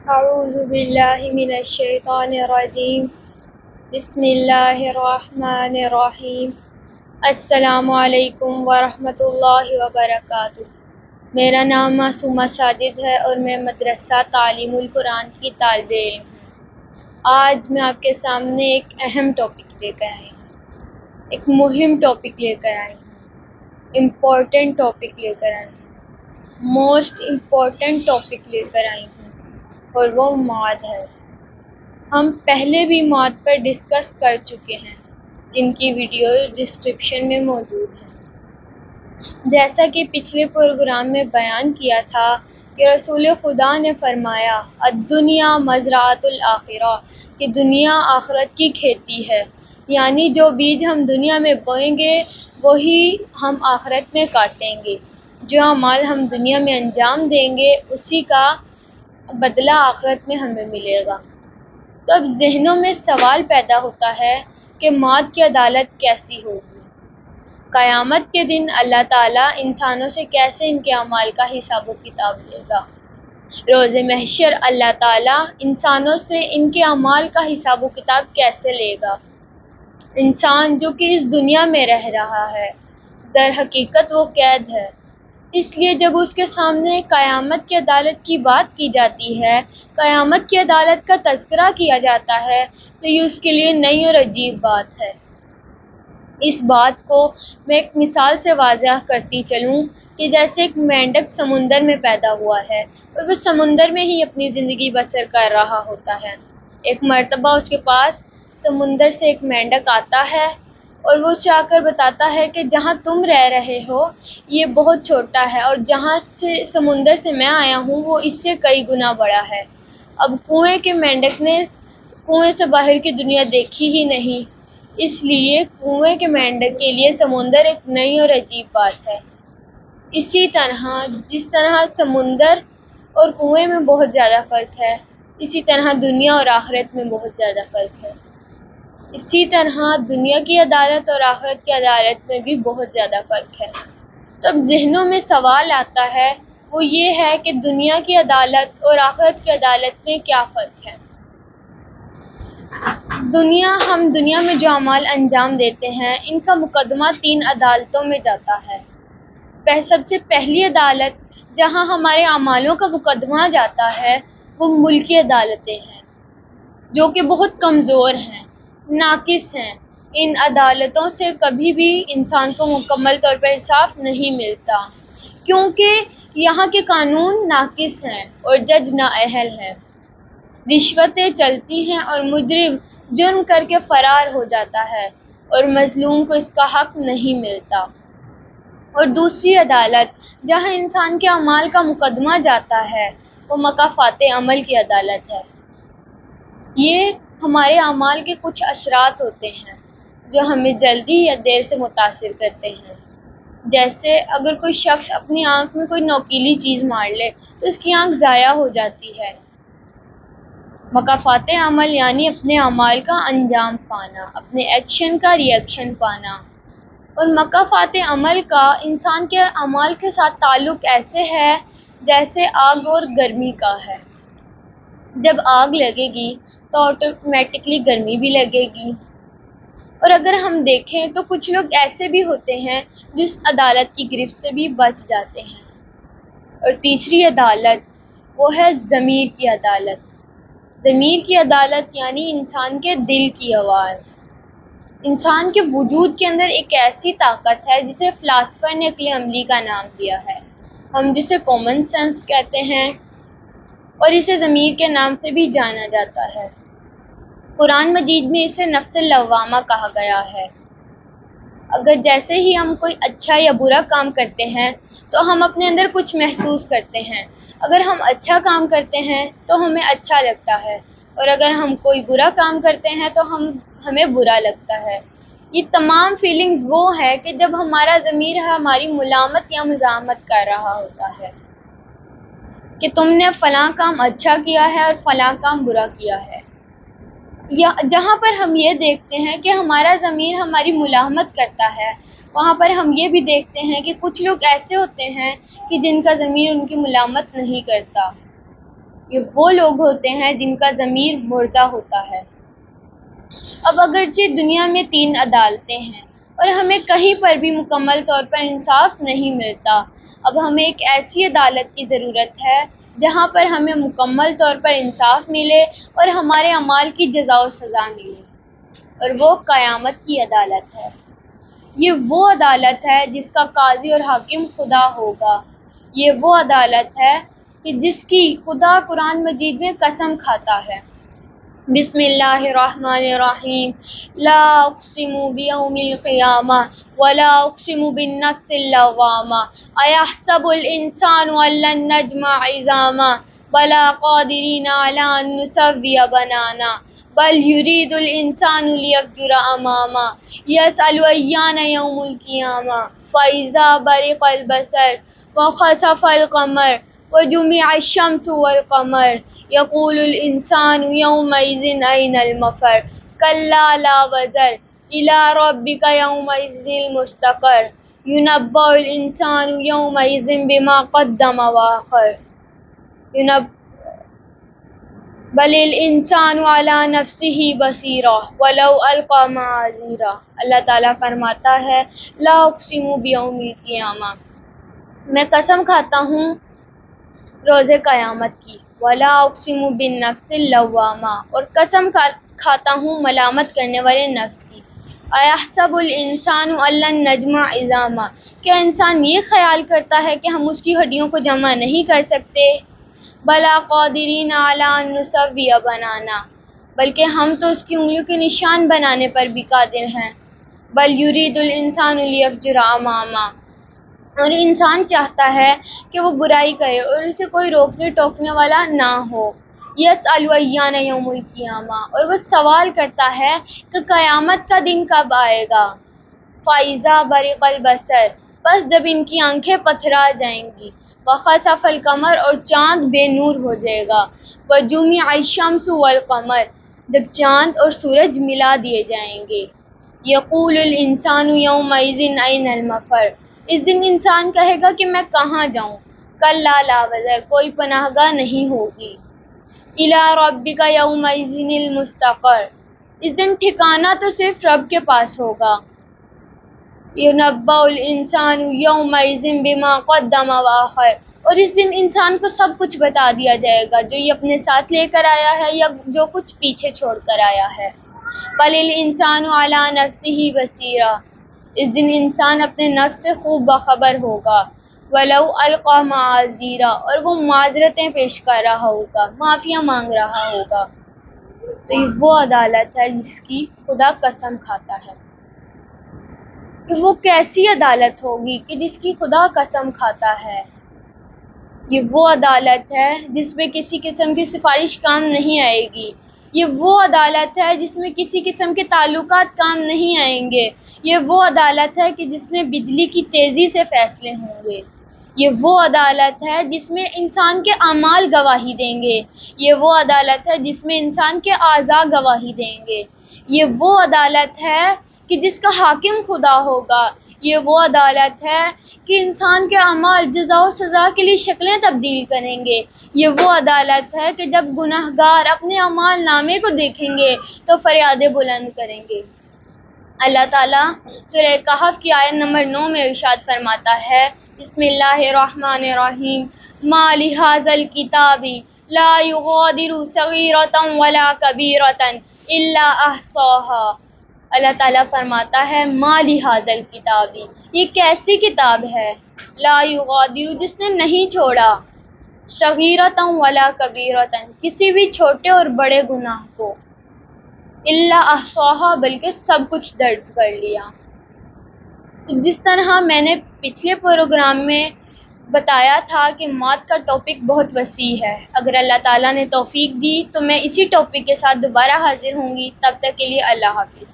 أعوذ بالله من الشيطان الرجيم بسم اللہ الرحمن الرحیم السلام علیکم ورحمۃ اللہ وبرکاتہ۔ میرا نام معصومہ ساجد ہے اور میں مدرسہ تعلیم القرآن کی طالب علم ہوں۔ آج میں آپ کے سامنے ایک اہم ٹاپک لے کر آئی ہوں، ایک مہم ٹاپک لے کر آئی ہوں، امپورٹنٹ ٹاپک لے کر آئی ہوں، موسٹ امپورٹنٹ ٹاپک لے کر آئی ہوں، اور وہ مواد ہے۔ ہم پہلے بھی مواد پر ڈسکس کر چکے ہیں، جن کی ویڈیو ڈسکرپشن میں موجود ہے۔ جیسا کہ پچھلے پروگرام میں بیان کیا تھا کہ رسول خدا نے فرمایا الدنیا مزرعۃ الآخرہ، کہ دنیا آخرت کی کھیتی ہے، یعنی جو بیج ہم دنیا میں بوئیں گے وہی ہم آخرت میں کاٹیں گے، جو اعمال ہم دنیا میں انجام دیں گے اسی کا بدلہ آخرت میں ہمیں ملے گا۔ تو اب ذہنوں میں سوال پیدا ہوتا ہے کہ موت کی عدالت کیسی ہوگی؟ قیامت کے دن اللہ تعالیٰ انسانوں سے کیسے ان کے اعمال کا حساب و کتاب لے گا؟ روز محشر اللہ تعالیٰ انسانوں سے ان کے اعمال کا حساب و کتاب کیسے لے گا؟ انسان جو کہ اس دنیا میں رہ رہا ہے، در حقیقت وہ قید ہے۔ اس لیے جب اس کے سامنے قیامت کی عدالت کی بات کی جاتی ہے، قیامت کی عدالت کا تذکرہ کیا جاتا ہے، تو یہ اس کے لیے نئی اور عجیب بات ہے۔ اس بات کو میں ایک مثال سے واضح کرتی چلوں کہ جیسے ایک مینڈک سمندر میں پیدا ہوا ہے اور وہ سمندر میں ہی اپنی زندگی بسر کر رہا ہوتا ہے۔ ایک مرتبہ اس کے پاس سمندر سے ایک مینڈک آتا ہے اور وہ اسے آ کر بتاتا ہے کہ جہاں تم رہ رہے ہو یہ بہت چھوٹا ہے، اور جہاں سے سمندر سے میں آیا ہوں وہ اس سے کئی گنا بڑا ہے۔ اب کنویں کے مینڈک نے کنویں سے باہر کی دنیا دیکھی ہی نہیں، اس لیے کنویں کے مینڈک کے لیے سمندر ایک نئی اور عجیب بات ہے۔ اسی طرح جس طرح سمندر اور کنویں میں بہت زیادہ فرق ہے، اسی طرح دنیا اور آخرت میں بہت زیادہ فرق ہے۔ اسی طرح دنیا کی عدالت اور آخرت کی عدالت میں بھی بہت زیادہ فرق ہے۔ تو اب ذہنوں میں سوال آتا ہے، وہ یہ ہے کہ دنیا کی عدالت اور آخرت کی عدالت میں کیا فرق ہے؟ ہم دنیا میں جو اعمال انجام دیتے ہیں ان کا مقدمہ 3 عدالتوں میں جاتا ہے۔ سب سے پہلی عدالت جہاں ہمارے اعمالوں کا مقدمہ جاتا ہے وہ ملکی عدالتیں ہیں، جو کہ بہت کمزور ہیں، ناقص ہیں۔ ان عدالتوں سے کبھی بھی انسان کو مکمل طور پر انصاف نہیں ملتا، کیونکہ یہاں کے قانون ناقص ہیں اور جج نااہل ہیں۔ رشوتیں چلتی ہیں اور مجرم جرم کر کے فرار ہو جاتا ہے اور مظلوم کو اس کا حق نہیں ملتا۔ اور دوسری عدالت جہاں انسان کے اعمال کا مقدمہ جاتا ہے وہ مکافات عمل کی عدالت ہے۔ یہ ہمارے اعمال کے کچھ اثرات ہوتے ہیں جو ہمیں جلدی یا دیر سے متاثر کرتے ہیں۔ جیسے اگر کوئی شخص اپنی آنکھ میں کوئی نوکیلی چیز مار لے تو اس کی آنکھ ضائع ہو جاتی ہے۔ مکافات عمل یعنی اپنے اعمال کا انجام پانا، اپنے ایکشن کا ری ایکشن پانا۔ اور مکافات عمل کا انسان کے اعمال کے ساتھ تعلق ایسے ہے جیسے آگ اور گرمی کا ہے۔ جب آگ لگے گی تو آٹومیٹکلی گرمی بھی لگے گی۔ اور اگر ہم دیکھیں تو کچھ لوگ ایسے بھی ہوتے ہیں جو اس عدالت کی گرفت سے بھی بچ جاتے ہیں۔ اور تیسری عدالت وہ ہے ضمیر کی عدالت۔ ضمیر کی عدالت یعنی انسان کے دل کی آواز۔ انسان کے وجود کے اندر ایک ایسی طاقت ہے جسے فلاسفر نے عقل عملی کا نام دیا ہے، ہم جسے کامن سینس کہتے ہیں، اور اسے ضمیر کے نام سے بھی جانا جاتا ہے۔ قرآن مجید میں اسے نفس لوامہ کہا گیا ہے۔ اگر جیسے ہی ہم کوئی اچھا یا برا کام کرتے ہیں تو ہم اپنے اندر کچھ محسوس کرتے ہیں۔ اگر ہم اچھا کام کرتے ہیں تو ہمیں اچھا لگتا ہے، اور اگر ہم کوئی برا کام کرتے ہیں تو ہمیں برا لگتا ہے۔ یہ تمام فیلنگز وہ ہے کہ جب ہمارا ضمیر ہماری ملامت یا مزاحمت کر رہا ہوتا ہے کہ تم نے فلاں کام اچھا کیا ہے اور فلاں کام برا کیا ہے۔ جہاں پر ہم یہ دیکھتے ہیں کہ ہمارا ضمیر ہماری ملامت کرتا ہے، وہاں پر ہم یہ بھی دیکھتے ہیں کہ کچھ لوگ ایسے ہوتے ہیں کہ جن کا ضمیر ان کی ملامت نہیں کرتا۔ یہ وہ لوگ ہوتے ہیں جن کا ضمیر مردہ ہوتا ہے۔ اب اگرچہ دنیا میں 3 عدالتیں ہیں اور ہمیں کہیں پر بھی مکمل طور پر انصاف نہیں ملتا، اب ہمیں ایک ایسی عدالت کی ضرورت ہے جہاں پر ہمیں مکمل طور پر انصاف ملے اور ہمارے اعمال کی جزا و سزا ملے، اور وہ قیامت کی عدالت ہے۔ یہ وہ عدالت ہے جس کا قاضی اور حاکم خدا ہوگا۔ یہ وہ عدالت ہے کہ جس کی خدا قرآن مجید میں قسم کھاتا ہے۔ بسم اللہ الرحمن الرحیم، لا اقسم بیوم القیامہ ولا اقسم بالنفس اللوامہ، ایحسب الانسان ان لن نجمع عظامہ بلا قادرین علی ان نسوی بنانا بل یرید الانسان لیفجر امامہ یسأل ایان یوم القیامہ فاذا برق البصر وخسف القمر وجمع الشمس والقمر یقول الانسان یومئذ این المفر کلا لا وزر الی ربک یومئذ المستقر ینبأ الانسان یومئذ بما قدم وآخر بل الانسان علی نفسہ بصیرہ ولو القی معاذیرہ۔ اللہ تعالیٰ فرماتا ہے لا اقسم بیوم القیامہ، میں قسم کھاتا ہوں روز قیامت کی، ولا اقسم بالنفس اللوامہ، اور قسم کھاتا ہوں ملامت کرنے والے نفس کی۔ ایحسب الانسان ان لن نجمع عظامہ، کیا انسان یہ خیال کرتا ہے کہ ہم اس کی ہڈیوں کو جمع نہیں کر سکتے؟ بلا قادرین علی ان نسوی بنانا، بلکہ ہم تو اس کی انگلیوں کے نشان بنانے پر بھی قادر ہیں۔ بل یرید الانسان لیفجر امامہ، اور انسان چاہتا ہے کہ وہ برائی کرے اور اسے کوئی روکنے ٹوکنے والا نہ ہو۔ یسأل ایان یوم القیامہ، اور وہ سوال کرتا ہے کہ قیامت کا دن کب آئے گا۔ فاذا برق البصر، بس جب ان کی آنکھیں پتھرا جائیں گی، وخسف القمر، اور چاند بے نور ہو جائے گا، وجمع الشمس والقمر، جب چاند اور سورج ملا دیے جائیں گے، یقول الانسان یومئذ این المفر، اس دن انسان کہے گا کہ میں کہاں جاؤں۔ کلا لا وزر، کوئی پناہ گاہ نہیں ہوگی۔ الی ربک یومئذ المستقر، اس دن ٹھکانہ تو صرف رب کے پاس ہوگا۔ ینبأ الانسان یومئذ بما قدم وآخر، اور اس دن انسان کو سب کچھ بتا دیا جائے گا جو یہ اپنے ساتھ لے کر آیا ہے یا جو کچھ پیچھے چھوڑ کر آیا ہے۔ بل الانسان علی نفسہ بصیرہ، اس دن انسان اپنے نفس سے خوب باخبر ہوگا۔ ولو القی معاذیرہ، اور وہ معذرتیں پیش کر رہا ہوگا، معافیاں مانگ رہا ہوگا۔ تو یہ وہ عدالت ہے جس کی خدا قسم کھاتا ہے۔ کہ وہ کیسی عدالت ہوگی کہ جس کی خدا قسم کھاتا ہے؟ یہ وہ عدالت ہے جس میں کسی قسم کی سفارش کام نہیں آئے گی۔ یہ وہ عدالت ہے جس میں کسی قسم کے تعلقات کام نہیں آئیں گے۔ یہ وہ عدالت ہے کہ جس میں بجلی کی تیزی سے فیصلے ہوں گے۔ یہ وہ عدالت ہے جس میں انسان کے اعمال گواہی دیں گے۔ یہ وہ عدالت ہے جس میں انسان کے اعضاء گواہی دیں گے۔ یہ وہ عدالت ہے کہ جس کا حاکم خدا ہوگا۔ یہ وہ عدالت ہے کہ انسان کے اعمال جزا و سزا کے لیے شکلیں تبدیل کریں گے۔ یہ وہ عدالت ہے کہ جب گناہگار اپنے اعمال نامے کو دیکھیں گے تو فریادیں بلند کریں گے۔ اللہ تعالیٰ سورہ کہف کی آیت نمبر 9 میں ارشاد فرماتا ہے، بسم اللہ الرحمن الرحیم، ما لہذا الکتاب لا یغادر صغیرۃ ولا کبیرۃ الا احصاها۔ اللہ تعالیٰ فرماتا ہے ما لہذا الکتاب، یہ کیسی کتاب ہے، لا یغادر، جس نے نہیں چھوڑا، صغیرۃ ولا کبیرۃ، کسی بھی چھوٹے اور بڑے گناہ کو، الا احصاها، بلکہ سب کچھ درج کر لیا۔ تو جس طرح میں نے پچھلے پروگرام میں بتایا تھا کہ موت کا ٹاپک بہت وسیع ہے، اگر اللہ تعالیٰ نے توفیق دی تو میں اسی ٹاپک کے ساتھ دوبارہ حاضر ہوں گی۔ تب تک کے لیے اللہ حافظ۔